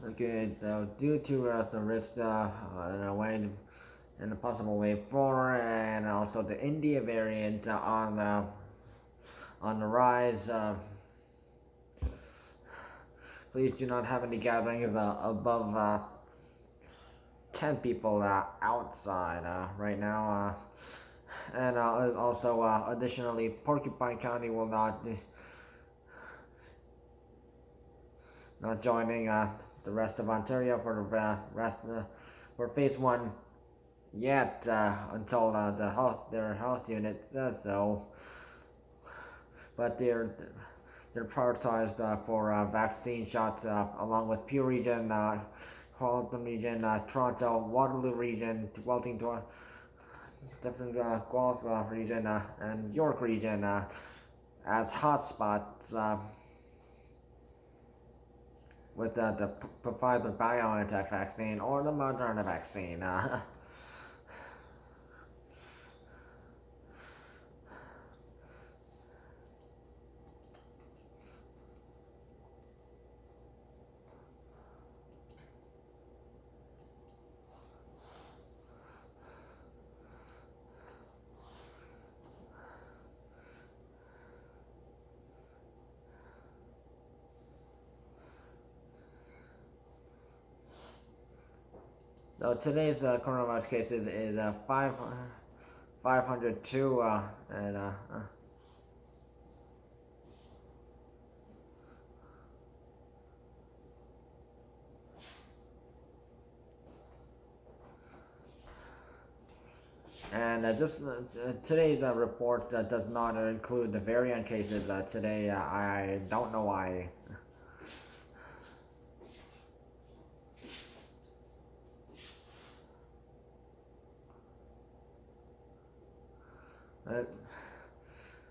Okay, so due to the risk in a way, in a possible wave 4, and also the India variant on the rise. Please do not have any gatherings above 10 people outside right now. And also, additionally, Porcupine County will not joining the rest of Ontario for the rest for phase 1 yet until their health unit says so. But they're prioritized for vaccine shots along with Peel Region, Halton Region, Toronto, Waterloo Region, Wellington, different Guelph Region, and York Region as hotspots with the PFIZER BioNTech vaccine or the MODERNA vaccine. So today's coronavirus cases is 502 and today's report does not include the variant cases today. I don't know why.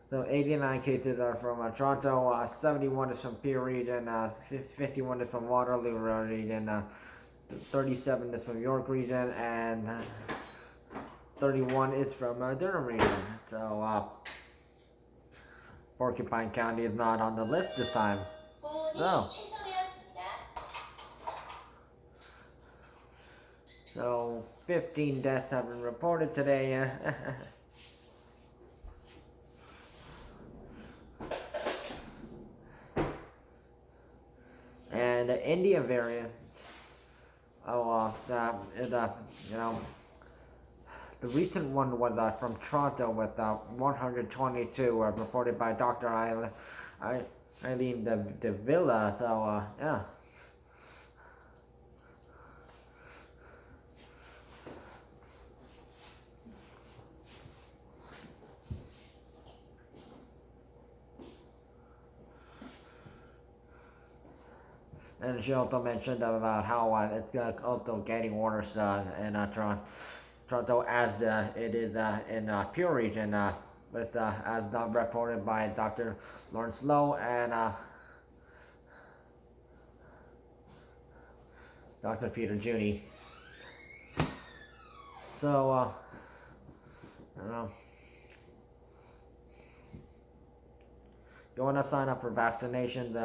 So 89 cases are from Toronto, 71 is from Peel Region, 51 is from Waterloo Region, 37 is from York Region, and 31 is from Durham Region. So Porcupine County is not on the list this time. No. So 15 deaths have been reported today. And the India variant. The recent one was from Toronto with 122 reported by Dr. Eileen de Villa. So yeah. And she also mentioned about how it's also getting worse in Toronto as it is in Peel Region, with as reported by Dr. Lawrence Lowe and Dr. Peter Juni. So I don't know. You want to sign up for vaccination?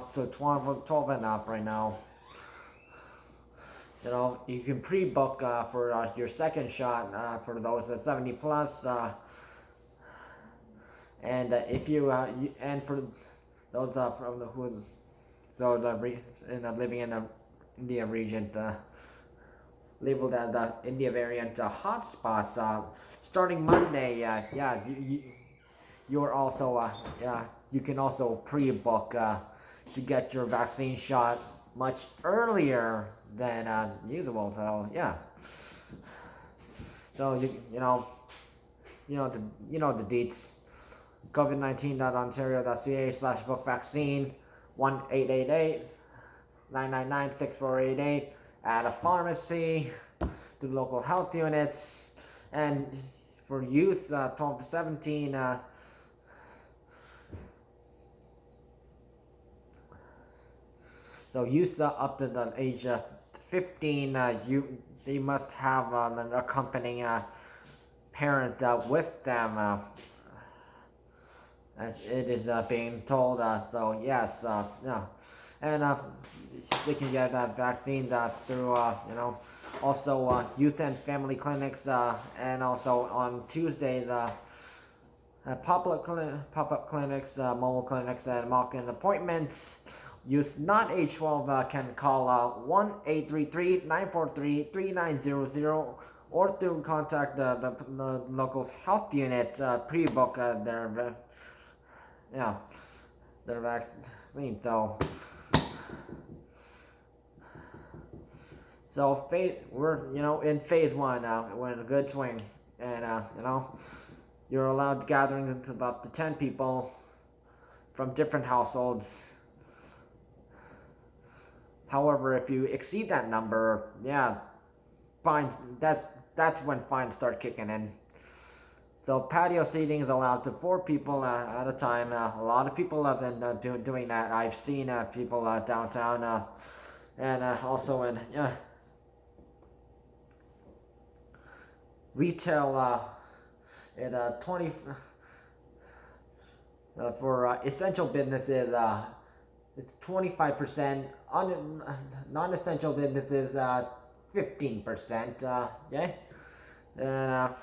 So 12 and off right now. You can pre-book for your second shot for those 70 plus, and if and for those from living in the India region, labeled as the India variant hotspots, starting Monday. You're also you can also pre-book to get your vaccine shot much earlier than usual. So yeah. So you know the deets. COVID19.ontario.ca/book vaccine 1-888-999-6488 at a pharmacy, to local health units, and for youth 12 to 17. So youth up to the age of 15, they must have an accompanying parent with them. As it is being told. So yes, yeah, and they can get vaccines through also youth and family clinics, and also on Tuesdays. Pop-up clinics, mobile clinics, and walk-in appointments. Youth not age 12 can call 1-833-943-3900 or to contact the local health unit, pre-book their vaccine. So we're in phase 1 now. We're in a good swing, and you're allowed gathering to about 10 people from different households. However, if you exceed that number, fines. That's when fines start kicking in. So patio seating is allowed to 4 people at a time. A lot of people have been doing that. I've seen people downtown and also in retail. At 20 for essential businesses, it's 25%. Non-essential businesses, 15%. Okay, and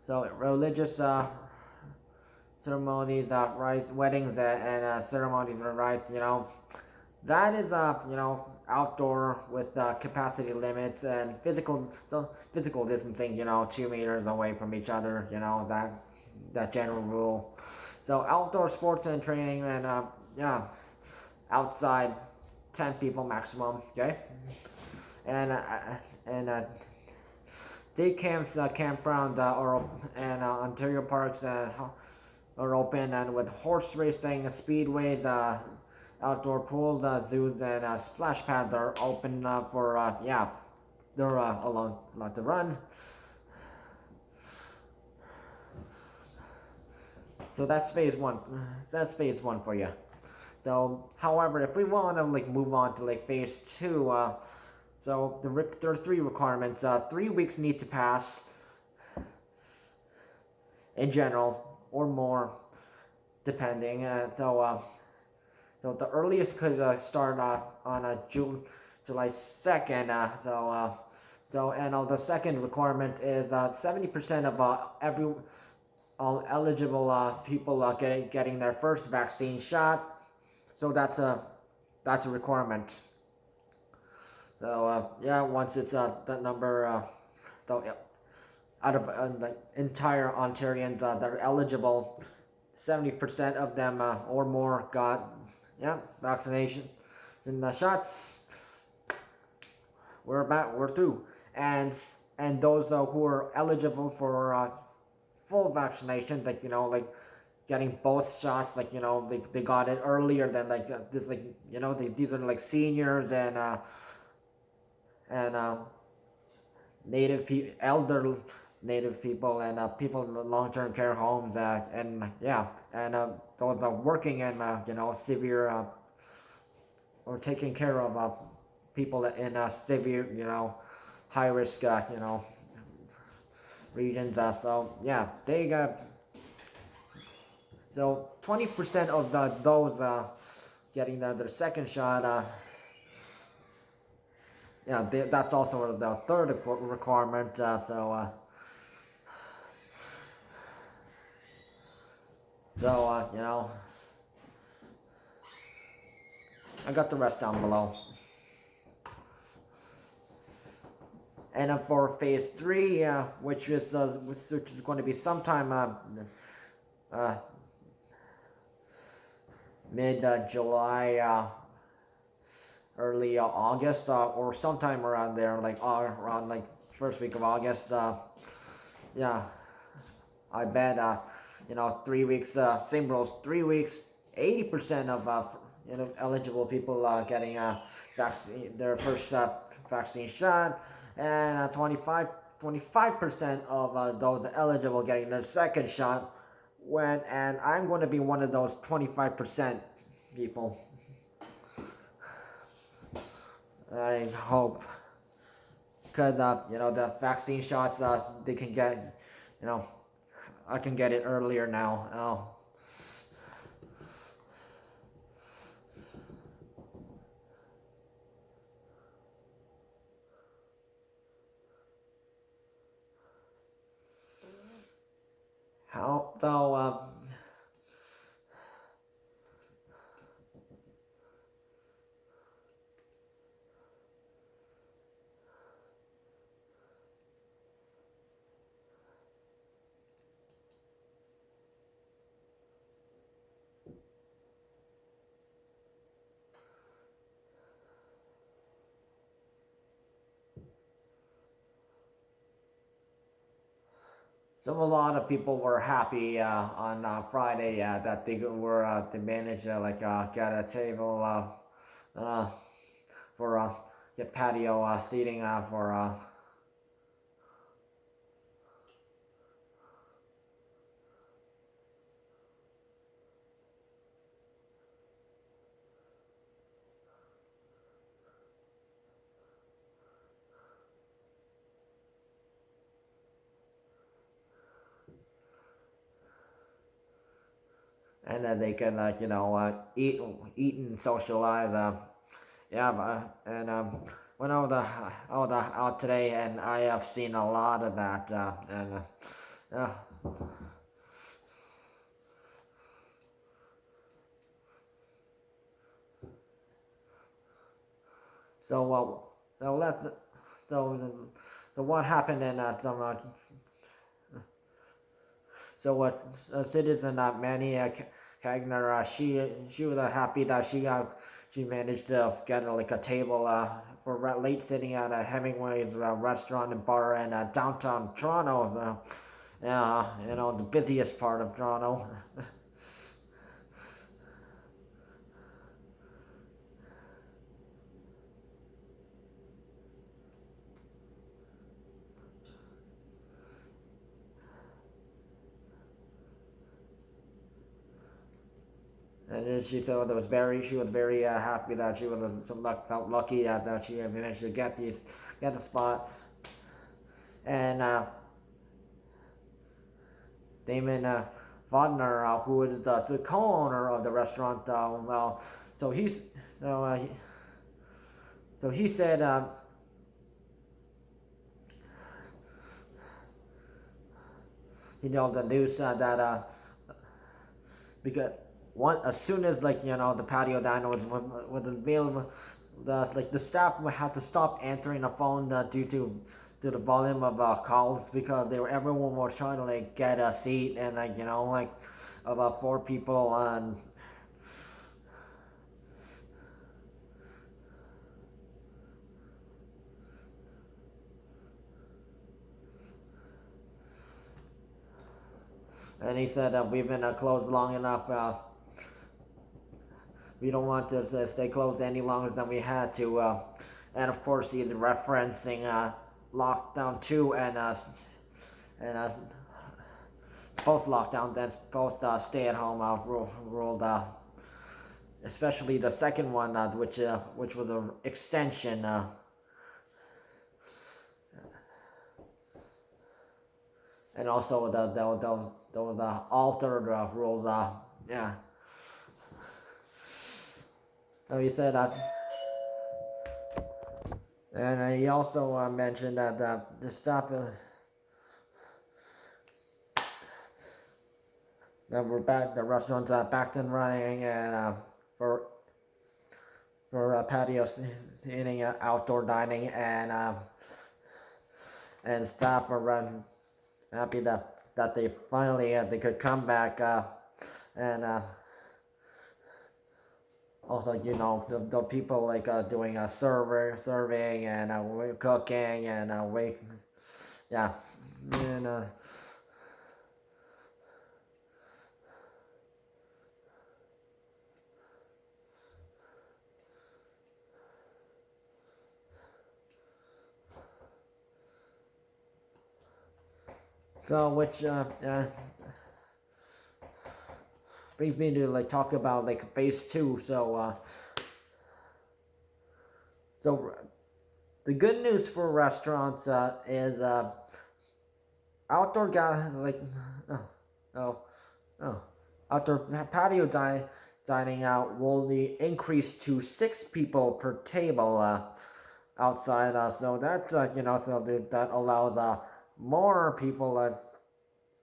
so religious ceremonies, rites, weddings, and ceremonies and rites. That is outdoor with capacity limits and physical distancing. 2 meters away from each other. That general rule. So outdoor sports and training and outside 10 people maximum. Okay, and day camps, campground, and Ontario parks are open, and with horse racing, speedway, outdoor pool, zoos, and splash pads are open for they're allowed to run. So that's phase 1. That's phase 1 for you. So, however, if we want to move on to phase 2, so there are 3 requirements. 3 weeks need to pass in general, or more, depending. So the earliest could start on July 2nd. And the second requirement is 70% of all eligible people getting their first vaccine shot. So that's a requirement. So once it's the number, out of the entire Ontarians that are eligible, 70% of them or more got vaccination and the shots. We're through, and those who are eligible for full vaccination, getting both shots, they got it earlier than these are seniors and elder Native people and people in the long-term care homes, and those working in severe or taking care of people in severe high risk regions. They got. So 20% of those getting their second shot. That's also the third requirement. I got the rest down below. And for phase 3, which is going to be sometime mid-July, early August, or sometime around there, around first week of August. I bet 3 weeks, same rules, 3 weeks, 80% of eligible people getting their first vaccine shot, and 25% of those eligible getting their second shot. And I'm going to be one of those 25% people. I hope, because you know, the vaccine shots, they can get, you know, I can get it earlier now. How though? So a lot of people were happy on Friday that they were they managed to like get a table for get patio seating for and they can like, you know, eat and socialize. Yeah, and when I was out today, and I have seen a lot of that. And uh, so so let's so what happened in some so what citizen Manny Kagner, she was happy that she managed to get like a table for late sitting at a Hemingway's restaurant and bar in downtown Toronto. You know, the busiest part of Toronto. And then she was very happy that she was felt lucky that she managed to get the spot. And Damon Vodner, who is the co-owner of the restaurant, well, so he's so he said you know, the news that because one as soon as, like, you know, the patio diner was available, the staff would have to stop answering the phone due to the volume of calls, because everyone was trying to like get a seat, and like, you know, like about four people and he said we've been closed long enough. We don't want to stay closed any longer than we had to. And of course, he's referencing lockdown 2 and post lockdown, then both stay at home ruled. Especially the second one, which was an extension. And also those altered rules. Yeah. So he said that, and he also mentioned that the stuff that we're back, the restaurants back and running, and for patio seating, outdoor dining, and staff are happy that they finally they could come back, and also, you know, the people like doing serving and cooking and wait, yeah, and so which brings me to like talk about like phase 2. So So the good news for restaurants is outdoor oh, oh, outdoor patio dining out will be increased to 6 people per table outside. So that that allows more people,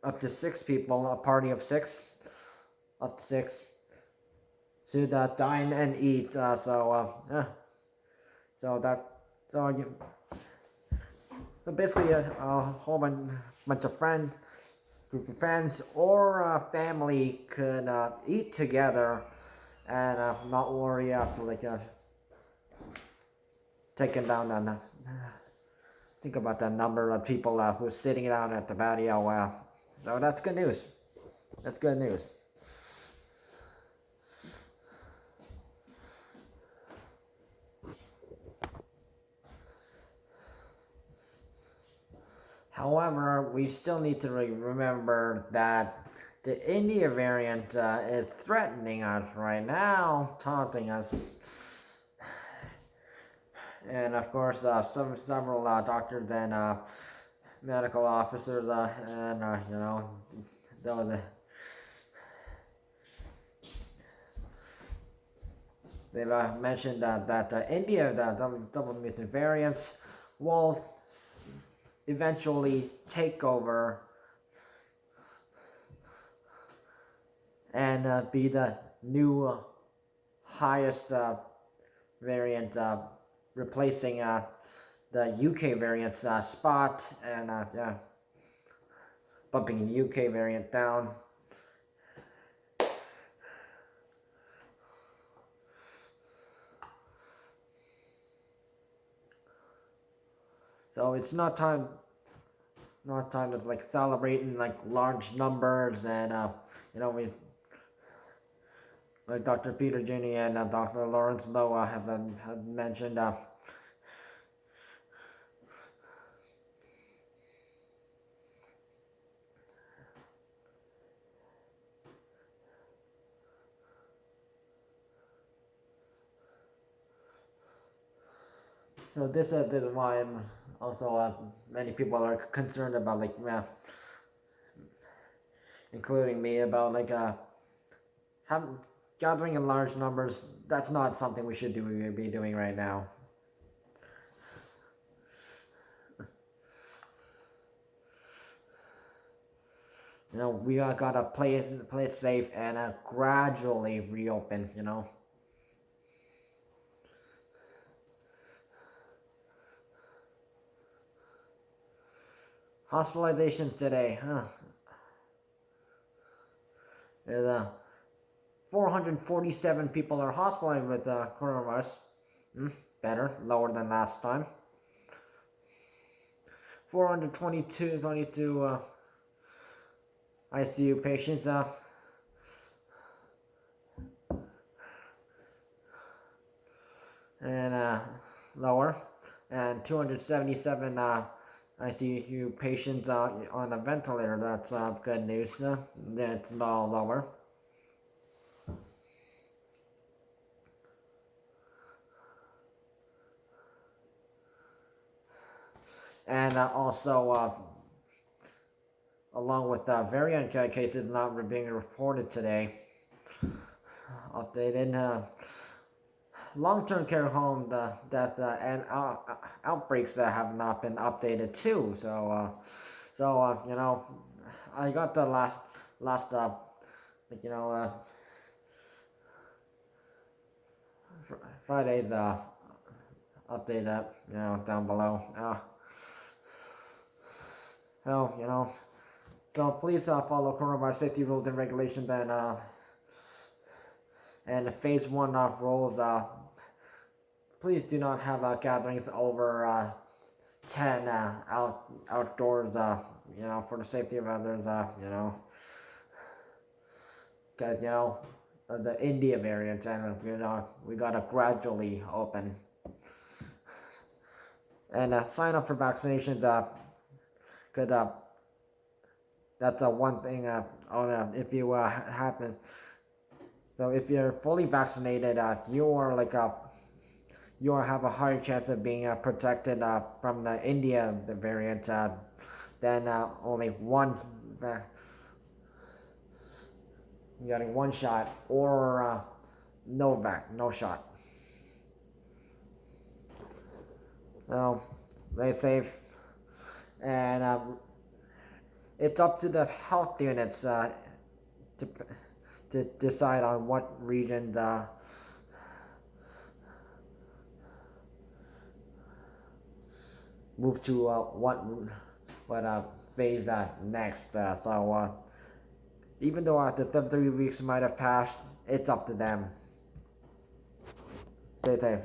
up to 6 people, a party of six, up to six, to dine and eat. So that so you so basically a whole bunch of group of friends or family could eat together and not worry after taking down on think about the number of people who's sitting down at the patio. So that's good news. That's good news. However, we still need to remember that the India variant is threatening us right now, taunting us. And of course, several doctors and medical officers and they've mentioned that India, the double mutant variants, will eventually take over and be the new highest variant, replacing the UK variant's spot, and bumping the UK variant down. So it's not time to celebrate in large numbers, and we like Dr. Peter Ginny and Dr. Lawrence Lowe have mentioned. So this is why I'm also many people are concerned about including me, about gathering in large numbers. That's not something we should be doing right now. We gotta play it safe and gradually reopen. Hospitalizations today, is 447 people are hospitalized with coronavirus. Better, lower than last time. 422 ICU patients. And lower. And 277 ICU patients on a ventilator. That's good news. That's lower. And also, along with variant cases not being reported today, updated long-term care home death and outbreaks have not been updated too. So I got the last Friday's update down below. So please follow coronavirus safety rules and regulations, and the phase 1 rules. Please do not have gatherings over 10 outdoors. For the safety of others. Because the India variant, and we gotta gradually open. And sign up for vaccinations. Could that's one thing. If you happen, so if you're fully vaccinated, you are you have a higher chance of being protected from the India the variant than only one getting one shot or no shot. So they say, and it's up to the health units to to decide on what region move to what phase next. So even though the 3 weeks might have passed, it's up to them. Stay safe.